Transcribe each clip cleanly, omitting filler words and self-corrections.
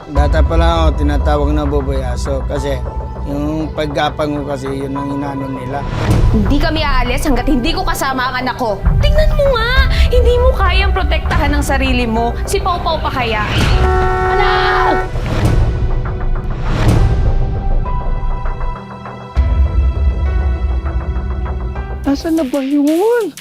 Bata pa lang ako, tinatawag na Boboy Aso kasi yung paggapang ko kasi yun ang inaano nila. Hindi kami aalis hanggat hindi ko kasama ang anak ko. Tingnan mo nga, hindi mo kayang protektahan ng sarili mo. Si Pau Pau pa kaya? Anak! Nasaan na ba yun?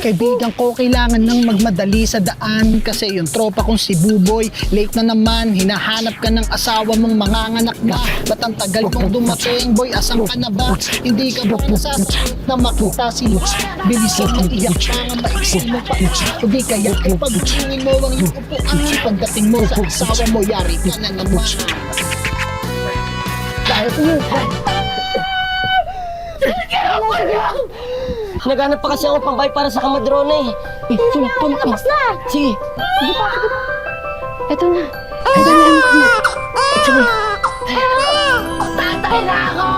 Kaibigan ko, kailangan nang magmadali sa daan kasi yung tropa kong si Buboy, late na naman, hinahanap ka ng asawa mong manganganak na. Ba't ang tagal mong dumating, boy, asan ka na ba? Hindi ka ba nasasagot na makita si Lux? Bilisan mong iyak ka nga maiksin mo pa. Hindi kaya ipag-tingin mo ang iyong upuan. Pagdating mo sa asawa mo, yari ka na naman. Naghanap pa kasi ako pambay para sa kamadrona eh. Tapos na! Sige. Ito na. Ito na yung anak mo. Sige. Tatay na ako!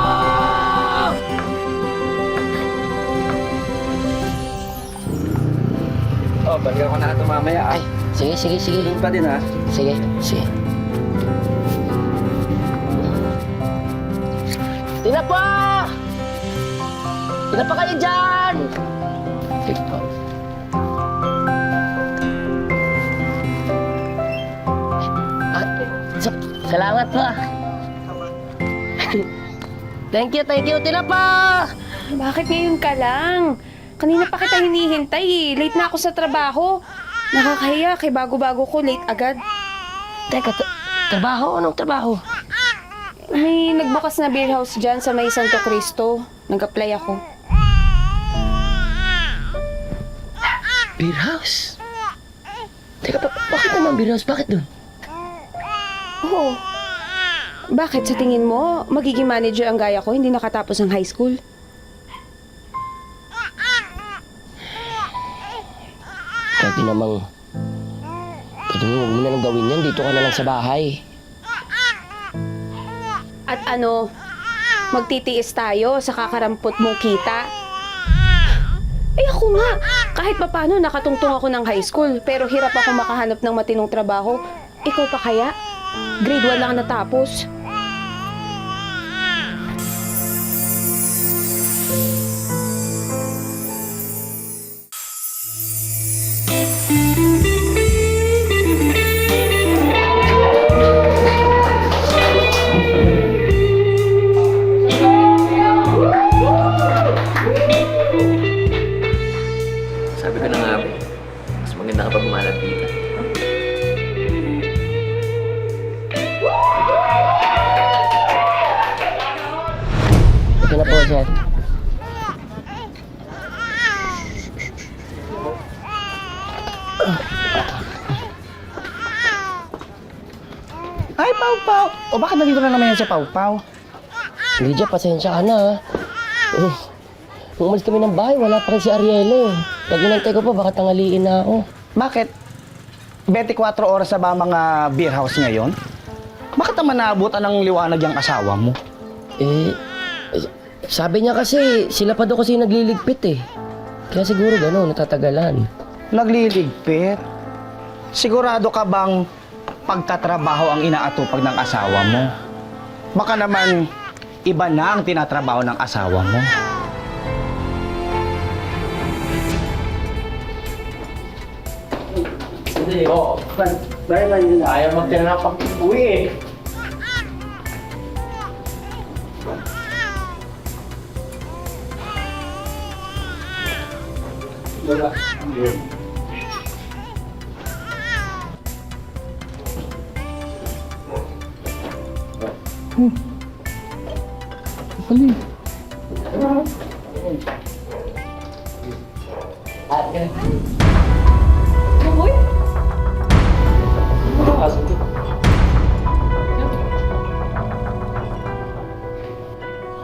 Oh, balikan ko na ito mamaya. Ay, sige. Doon pa din ha. Sige. Tinapa! Tinapa kayo dyan! Salamat pa. Thank you, tinapa! Bakit ngayon ka lang? Kanina pa kita hinihintay eh. Late na ako sa trabaho. Nakakahiya kay bago-bago ko late agad. Teka, trabaho? Anong trabaho? May nagbukas na beer house dyan sa may Santo Cristo. Nag-apply ako. Beer house? Teka, bakit naman beer house? Bakit dun? Oo. Bakit sa tingin mo, magiging manager ang gaya ko, hindi nakatapos ng high school? Pwede namang... Pwede mo, huwag mo na lang gawin yan. Dito ka na lang sa bahay. At ano, magtitiis tayo sa kakarampot mong kita? Eh ako nga, kahit papano nakatungtong ako ng high school, pero hirap ako makahanap ng matinong trabaho. Ikaw pa kaya? Grade 1 lang natapos. Sabi ko na nga, mas maganda kapag umalat dito. Ito na po, sir. Ay, Pau Pau! O bakit nandito na naman yan si Pau Pau? Lydia, pasensya ka na, ha? Nung umalis kami ng bahay, wala pa rin si Ariela, eh. Pag inantay ko pa, baka tangaliin na ako. Bakit? 24 oras na ba mga beer house ngayon? Bakit naman naabutan ng liwanag yung asawa mo? Sabi niya kasi, sila pa daw kasi nagliligpit, eh. Kaya siguro gano'n, natatagalan. Nagliligpit? Sigurado ka bang pagtatrabaho ang inaatupag ng asawa mo? Baka naman iba na ang tinatrabaho ng asawa mo. Hindi, oo. Dahil lang yun, ayaw magtira ng pag-uwi eh. Wala. Alin?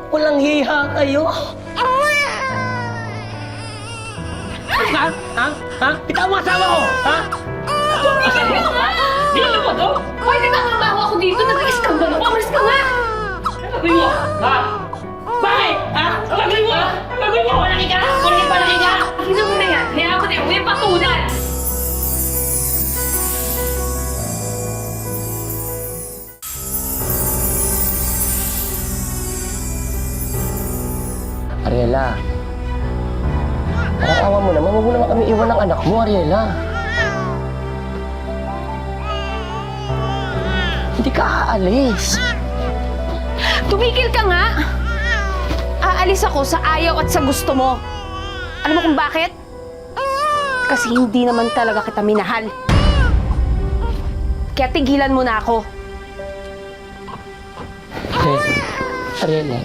Walang hiha kayo. Ha? Ikaw ang asawa ko, ha? Ano nga? Dito mo to? Hoy, nagtatrabaho ako dito. Nag-iskandalo ako. Amalis ka nga! Ano gawin mo? Ha? Bakit? Ha? Ano gawin mo? Ano gawin mo? Malaki ka? Malaki ka? Tingnan mo na yan. Hayaan mo na yan. May patulan! Ariela. Parang awa mo naman, huwag mo naman kami iwan ng anak mo, Ariela. Hindi ka aalis. Tumigil ka nga! Aalis ako sa ayaw at sa gusto mo. Alam mo kung bakit? Kasi hindi naman talaga kita minahal. Kaya tigilan mo na ako. Ariela,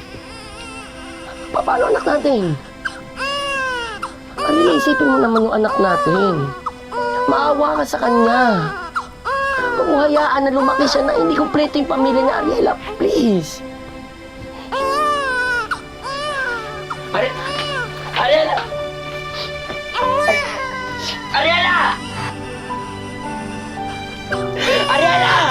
paano anak natin? Ariela, isipin mo naman yung anak natin. Maawa ka sa kanya. Huwag mo hayaan na lumaki siya na hindi kumpleto yung pamilya niya, Ariela. Please. Ariela! Ariela! Ariela!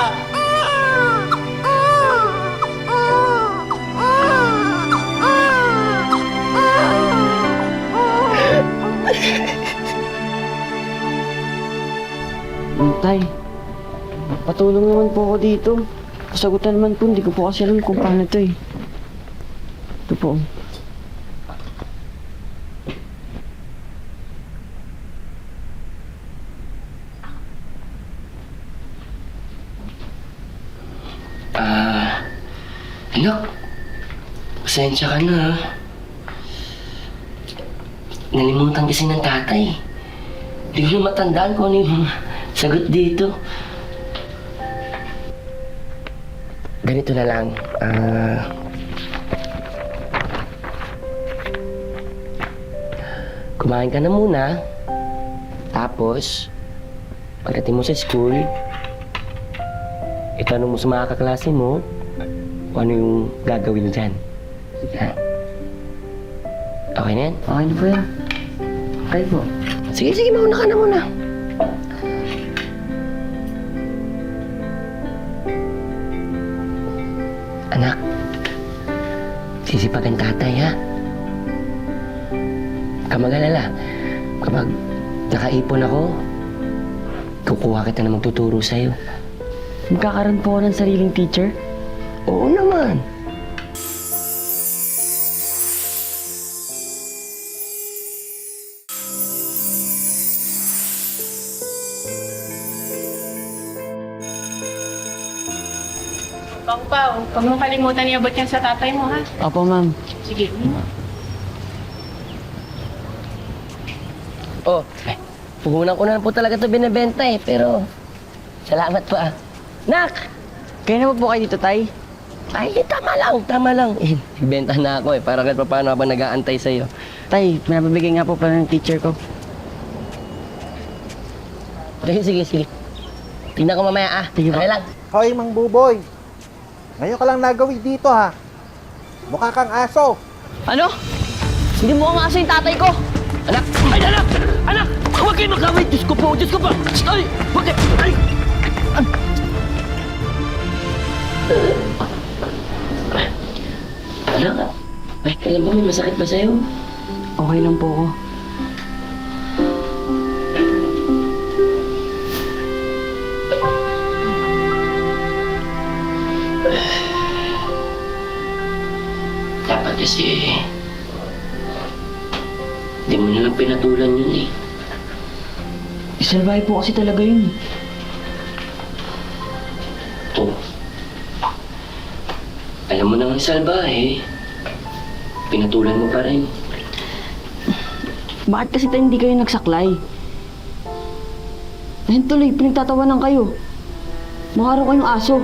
Tay, patulong naman po ako dito. Kasagutan naman po, hindi ko po kasi alam kung paano ito eh. Ito po. Anak, pasensya ka na. Nalimutan kasi ng tatay. Hindi ko na matandaan kung ano yung sagot dito. Ganito na lang. Kumain ka na muna. Tapos, pagdating mo sa school, itanong mo sa mga kaklase mo kung ano yung gagawin dyan. Ha? Okay na yan? Okay na po yan. Okay po. Sige, mauna ka na muna. Anak, sisipag ang tatay, ha? Huwag ka mag-alala. Kapag nakaipon ako, kukuha kita na magtuturo sa'yo. Magkakaroon po ako ng sariling teacher? Oo naman. Pao, huwag mong kalimutan iabot yan sa tatay mo, ha? Opo, ma'am. Sige. Oh, puhunan ko na po talaga ito binibenta eh, pero salamat po ah. Nak! Kaya na po kayo dito, Tay? Ay, tama lang. Eh, benta na ako eh, para kahit paano habang nag-aantay sa'yo. Tay, may nabibigay nga po pala ng teacher ko. Sige. Tingnan ko mamaya ah. Sige po. Okay lang. Hoy, Mang Buboy! Ngayon ka lang nagawi dito, ha? Mukha kang aso. Ano? Hindi mo ang aso yung tatay ko! Anak! Ay, anak! Anak! Huwag kayo magkaway! Diyos ko po! Ay! Huwag kayo! Ay! Anak! Ay, alam mo, may masakit ba sa'yo? Okay lang po ako. Dapat kasi hindi mo nalang pinatulan yun eh. Isalbahe po kasi talaga yun. Oh. Alam mo nang salbahe, pinatulan mo pa rin. Bakit kasi tayo hindi kayo nagsaklay? Ayun tuloy, pinagtatawanan kayo. Mukha raw kayong aso.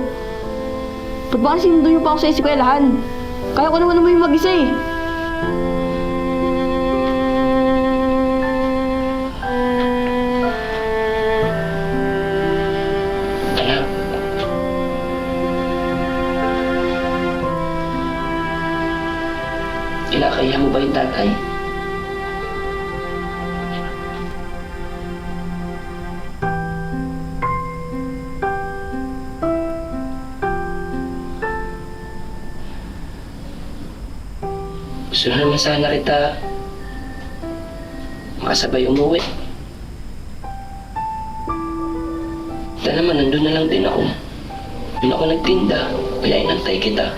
Ba't ba kasi sinundo niyo pa ako sa eskwelahan? Kaya ko naman yung mag-isa eh. Anak. Kinakaya mo ba yung tatay? Gusto na naman sana kita makasabay umuwi. Ito naman, nandun na lang din ako. Doon ako nagtinda, kaya inantay kita.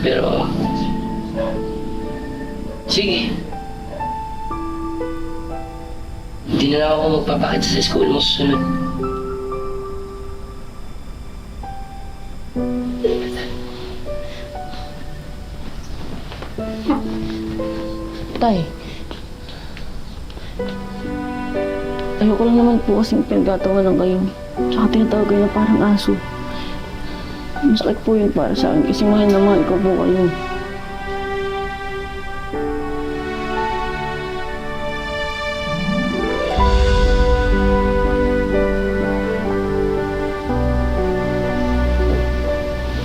Pero... Sige. Hindi na lang ako magpapakita sa school mo susunod. Tay. Ayoko lang naman po kasing pinagtatawanan kayo. Tsaka tinatawag kayo na parang aso. Masakit po yun para sa akin kasi mahal na mahal ko po kayo.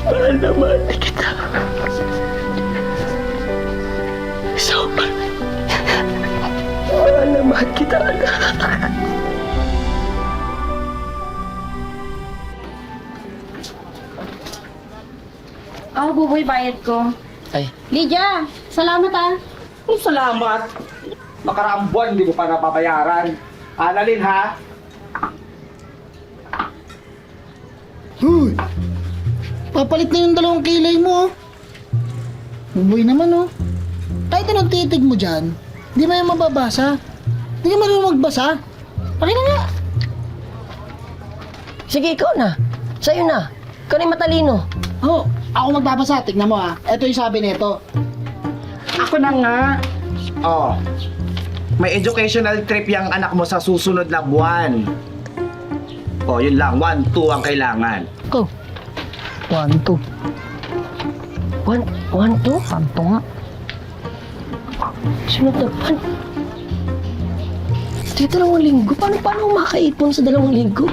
Mahal na mahal na kita. Sobra. Mahal na mahal kita, anak. Buboy, bayad ko. Ay, Lydia, salamat ah. Oh, salamat. Nakaraang buwan, hindi ko pa napabayaran. Annalyn, ha? Huy! Papalit na yung 2 kilay mo, oh. Buboy naman, oh. Kahit anong titig mo dyan, di mo yung mababasa. Di ka marunong magbasa. Pakita nga. sige, ikaw na. Sa'yo na. Ikaw na yung matalino. Oh, ako magbabasa. Tignan mo, ah. Ito yung sabi nito. Ako na nga. Oh. May educational trip yung anak mo sa susunod na buwan. Oh, yun lang. 1, 2 ang kailangan. Ito. 1, 2. One, two? Santo nga. Sunod na buwan. Dito 2 linggo. Paano ako makaipon sa 2 linggo?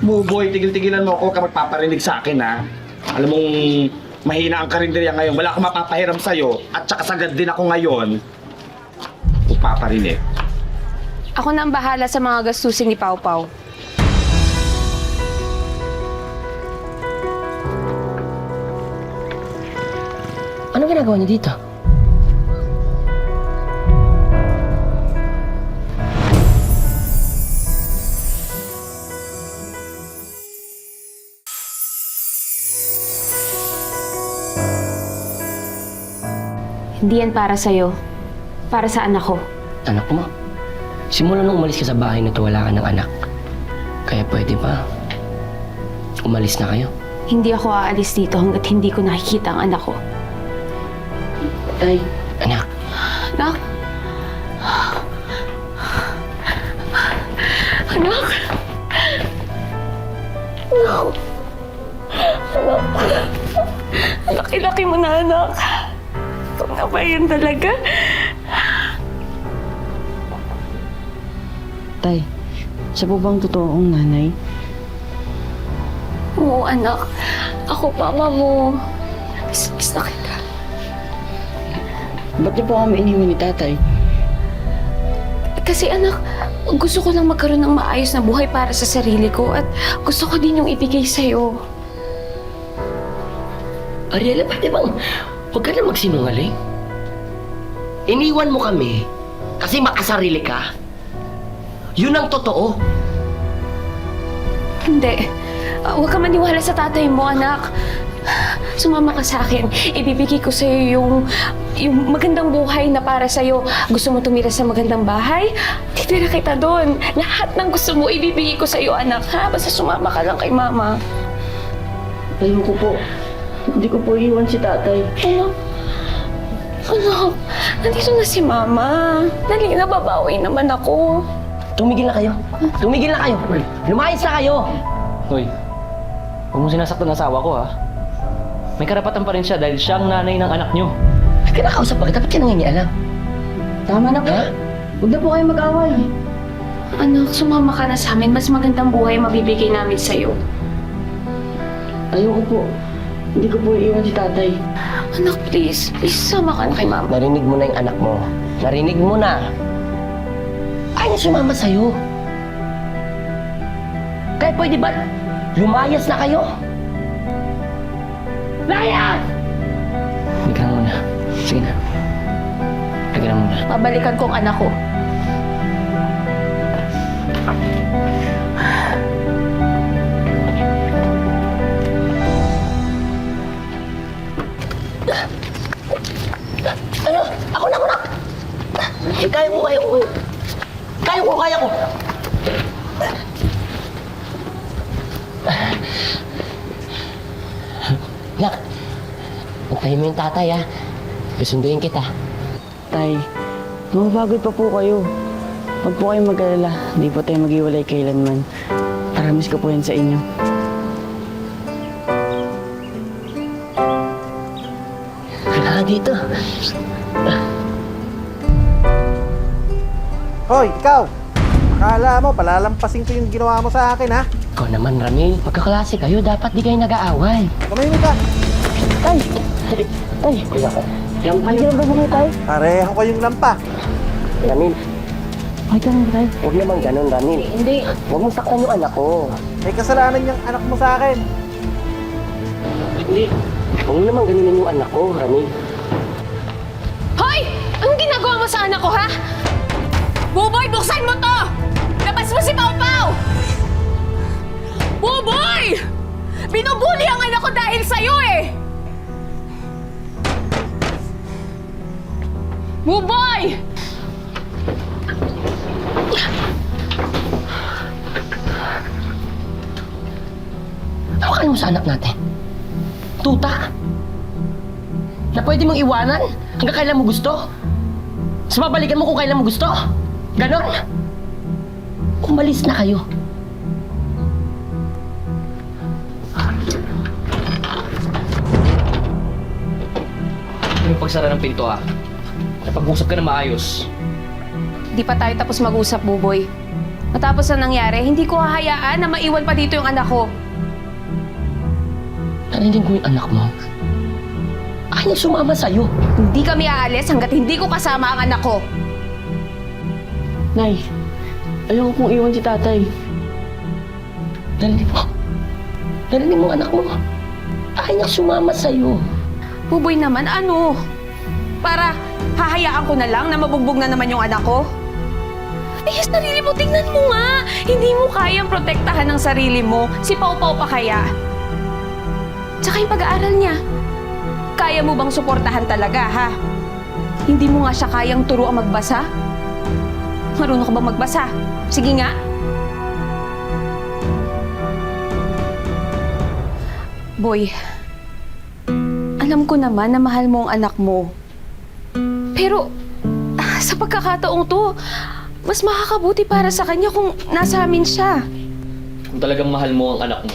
Buboy, tigil-tigilan mo ako ka magpaparinig sa akin, ha? Alam mong mahina ang karinderya ngayon. Wala akong mapapahiram sa'yo. At saka sagad din ako ngayon. Magpaparinig. Ako na ang bahala sa mga gastusin ni Pau Pau. Anong ginagawa niyo dito? Hindi yan para sa'yo. Para sa anak ko. Anak mo? Simula nung umalis ka sa bahay na to, wala ka ng anak. Kaya pwede ba? Umalis na kayo? Hindi ako aalis dito hanggat hindi ko nakikita ang anak ko. Ay, anak. Anak? Anak? Anak? Anak? Laki-laki mo na, anak. Ito na ba yun talaga? Tay, siya po bang totoong nanay? Oo, anak. Ako, mama mo. Miss na kita. Ba't niyo po kami iniwan ni tatay? Kasi anak, gusto ko lang magkaroon ng maayos na buhay para sa sarili ko at gusto ko din yung ibigay sa'yo. Ariela, pwede bang huwag ka na magsinungaling? Iniwan mo kami kasi makasarili ka? Yun ang totoo. Hindi. Huwag ka maniwala sa tatay mo, anak. Sumama ka sa akin. Ibibigay ko sa'yo yung magandang buhay na para sa'yo. Gusto mo tumira sa magandang bahay? Titira kita doon. Lahat ng gusto mo, ibibigay ko sa'yo, anak. Ha? Basta sumama ka lang kay mama. Ayoko po. Hindi ko po iwan si tatay. Anak. Anak. Nandito na si mama. Dali na, babawi naman ako. Tumigil na kayo. Tumigil na kayo. Lumayas na kayo. Hoy, huwag mong sinasaktan ang asawa ko, ha? May karapatan pa rin siya dahil siya ang nanay ng anak niyo. Ay, kinakausap ba kita? Ba't ka nangingialam? Tama na po. Ha? Huwag na po kayo mag-away. Anak, sumama ka na sa amin. Mas magandang buhay mabibigay namin sa'yo. Ayoko po. Hindi ko po iwan si tatay. Anak, please. Please, sama ka na kay mama. Narinig mo na yung anak mo. Narinig mo na. Ayaw niya sumama sa'yo. Kaya pwede ba lumayas na kayo? Layas! Hindi ka na muna. Sige na. Sige na muna. Pabalikan ko ang anak ko. Kaya ko, kaya ko! Nak, antayin mo yung tatay ha. Susunduin kita. Tay, bumabagod pa po kayo. Huwag po kayong mag-alala. Hindi po tayo mag-iwalay kailanman. Promise ko po yan sa inyo. Kailangan dito. Hoy, ikaw! Akala mo, palalampasin ko yung ginawa mo sa akin, ha? Ikaw naman, Ramil. Magkaklase kayo. Dapat di kayo nag-aaway. Tumahimik ka! Tay! Tay! Ramil. Halika ba mga tay? Pareho ko yung lampa. Ramil. Ay, tanong tay. Huwag naman ganun, Ramil. Hindi. Huwag mong saktan yung anak ko. May kasalanan yung anak mo sa akin. Hindi. Huwag mo naman ganunin yung anak ko, Ramil. Hoy! Anong ginagawa mo sa anak ko, ha? Buboy, buksan mo to! Labas mo si Pau Pau! Buboy! Binubuli ang anak ko dahil sa'yo eh! Buboy! Tawakan mo sa anak natin. Tuta! Na pwede mong iwanan hanggang kailan mo gusto. Sa babalikan mo kung kailan mo gusto. Ganon. Umalis na kayo. Yung pagsara ng pinto ha. Napag-usap ka na maayos. Di pa tayo tapos mag-usap, Buboy. Matapos na nangyari, hindi ko hahayaan na maiwan pa dito yung anak ko. Narinig ko yung anak mo. Ayaw sumama sa'yo. Hindi kami aalis hanggat hindi ko kasama ang anak ko. Nay, ayoko pong iwan si tatay. Narinig mo. Narinig mo ang anak mo. Ayaw sumama sa'yo. Buboy naman, ano? Para hahayaan ko na lang na mabugbog na naman yung anak ko? Eh, sarili mo, tingnan mo nga. Hindi mo kayang protektahan ng sarili mo. Si Pau Pau pa kaya? Tsaka yung pag-aaral niya. Kaya mo bang suportahan talaga, ha? Hindi mo nga siya kayang turuan magbasa? Marunong ka ba magbasa? Sige nga. Boy, alam ko naman na mahal mo ang anak mo. Pero, sa pagkakataong to, mas makakabuti para sa kanya kung nasa amin siya. Kung talagang mahal mo ang anak mo,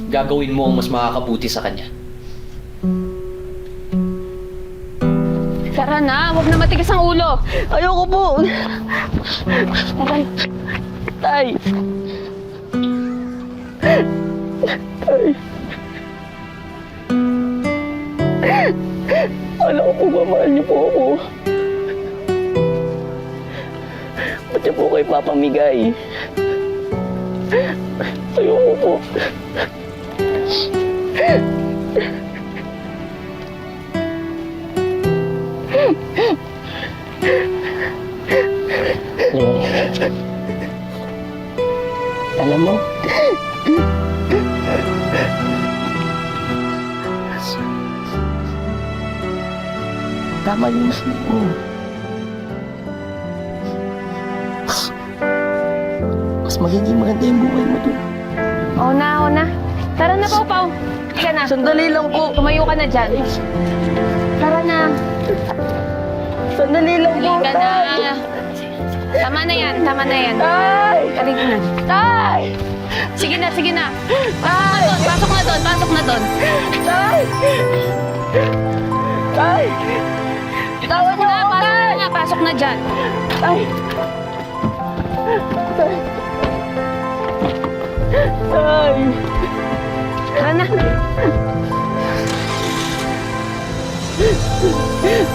gagawin mo ang mas makakabuti sa kanya. Tara na, huwag na matigas ang ulo. Ayoko po! Tay! Alam ko po ba, mahal niyo po ako. Ba't niyo po kayo papamigay? Ayoko po. Alam mo, tama yung gusto mo. Mas magiging maganda yung buhay mo doon. Oo na, oo na. Tara na, Pau Pau. Halika na. Sandali lang po. Tumayo ka na dyan. Tara na. Sandali lang po, Halika tay. na. Tama na yan, tama na yan. Tay! Halika na. Tay! Sige na, sige na. Pasok na doon, pasok na doon. Tay! Tay! Tawan niyo ako, tay! Pasok na dyan. Tay! Tay! Tay! Tara na.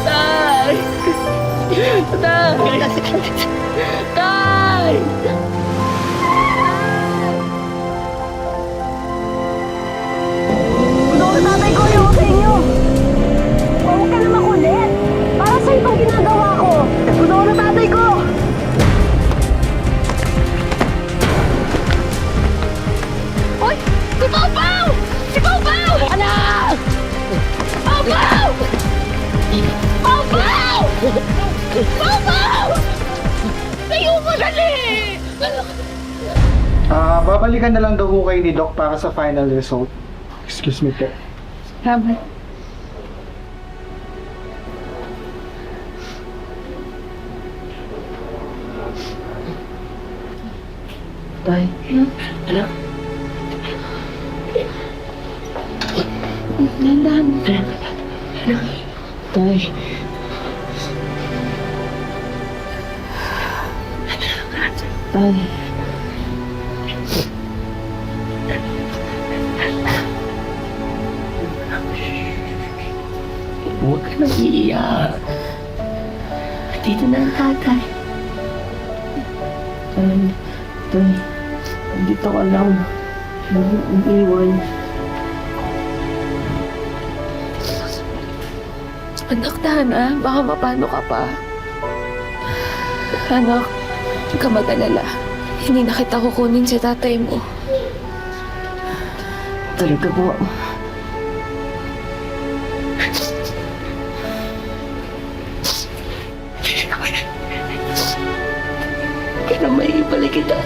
Tay! Tay! Tay! Doon, tatay ko, ayoko sa inyo. Huwag ka na makulit. Para sa itong ginagawa ko. Doon na tatay ko. Hoy! Si Pau Pau! Si Pau Pau! Anak! Pau Pau! Pau Pau! Pau Pau! Tayo Babalikan na lang daw ho kayo ni Doc para sa final result. Excuse me po. Salamat. Tay. Anak, Nandan. Tay. Tay. huwag ka nang iiyak. Dito na ang tatay. Tay. Tay. Dito ka lang. Huwag iwan. Anak, Dana, baka mapano ka pa. Anak, huwag ka mag-alala. Hindi na kita kukunin si tatay mo. Talaga po. Kaya na may ibalik kita.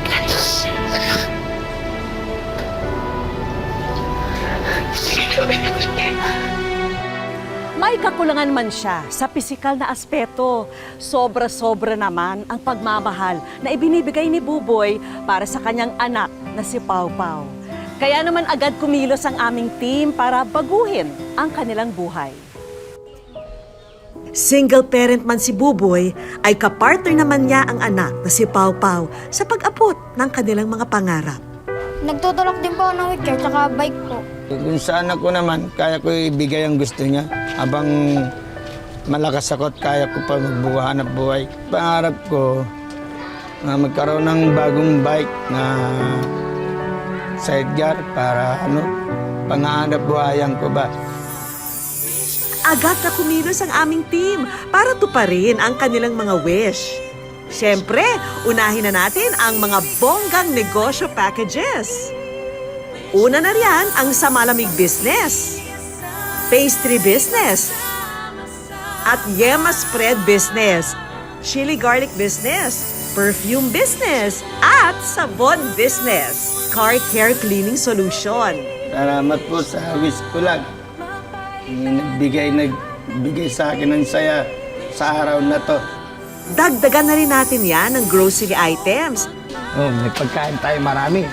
May kakulangan man siya sa pisikal na aspeto. Sobra-sobra naman ang pagmamahal na ibinibigay ni Buboy para sa kanyang anak na si Pau Pau. Kaya naman agad kumilos ang aming team para baguhin ang kanilang buhay. Single parent man si Buboy, ay kapartner naman niya ang anak na si Pau Pau sa pag-abot ng kanilang mga pangarap. Nagtutulak din po ako ng wheelchair tsaka bike po. Kung saan ako naman, kaya ko ibigay ang gusto niya. Habang malakas ako at kaya ko pa magbuhanap buhay. Pangarap ko na magkaroon ng bagong bike na sidecar para pangahanap buhayan ko ba. Agad na kumilos ang aming team para tuparin ang kanilang mga wish. Siyempre, unahin na natin ang mga bonggang negosyo packages. Una na riyan ang sa malamig business, pastry business, at yema spread business, chili garlic business, perfume business, at sabon business, car care cleaning solution. Salamat po sa wish ko lang. Nagbigay sa akin ng saya sa araw na to. Dagdagan na rin natin yan ng grocery items. May pagkain tayo marami.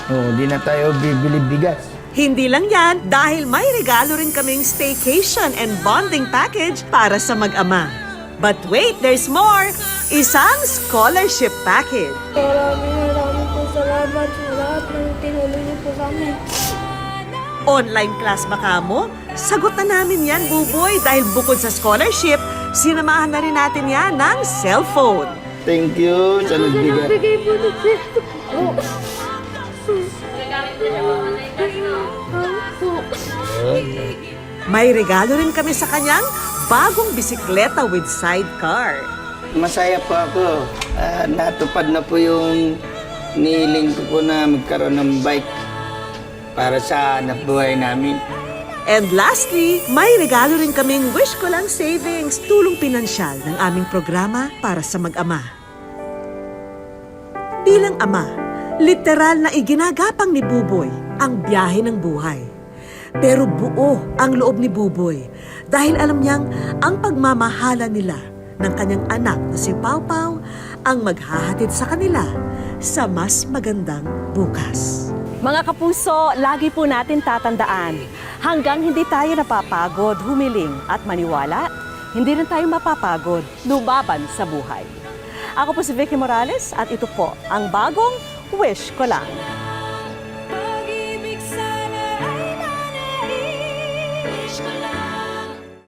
Di na tayo bibili bigas. Hindi lang yan dahil may regalo rin kaming staycation and bonding package para sa mag-ama. But wait, there's more! Isang scholarship package. Maraming po salamat sa lahat ng tinulong niyo po sa amin. Online class ba ka mo? Sagot na namin yan, Buboy, dahil bukod sa scholarship, sinamahan na rin natin yan ng cellphone. Thank you sa nagbigay. Nagbigay po ng sito po. May regalo rin kami sa kanyang bagong bisikleta with sidecar. Masaya po ako. Natupad na po yung nihiling ko po na magkaroon ng bike para sa hanap buhay namin. And lastly, may regalo rin kaming Wish Ko Lang Savings, tulong pinansyal ng aming programa para sa mag-ama. Bilang ama, literal na iginagapang ni Buboy ang biyahe ng buhay. Pero buo ang loob ni Buboy dahil alam niyang ang pagmamahala nila ng kanyang anak na si Pau Pau ang maghahatid sa kanila sa mas magandang bukas. Mga kapuso, lagi po natin tatandaan, hanggang hindi tayo napapagod, humiling at maniwala, hindi rin tayo mapapagod, lumaban sa buhay. Ako po si Vicky Morales at ito po ang bagong Wish Ko Lang.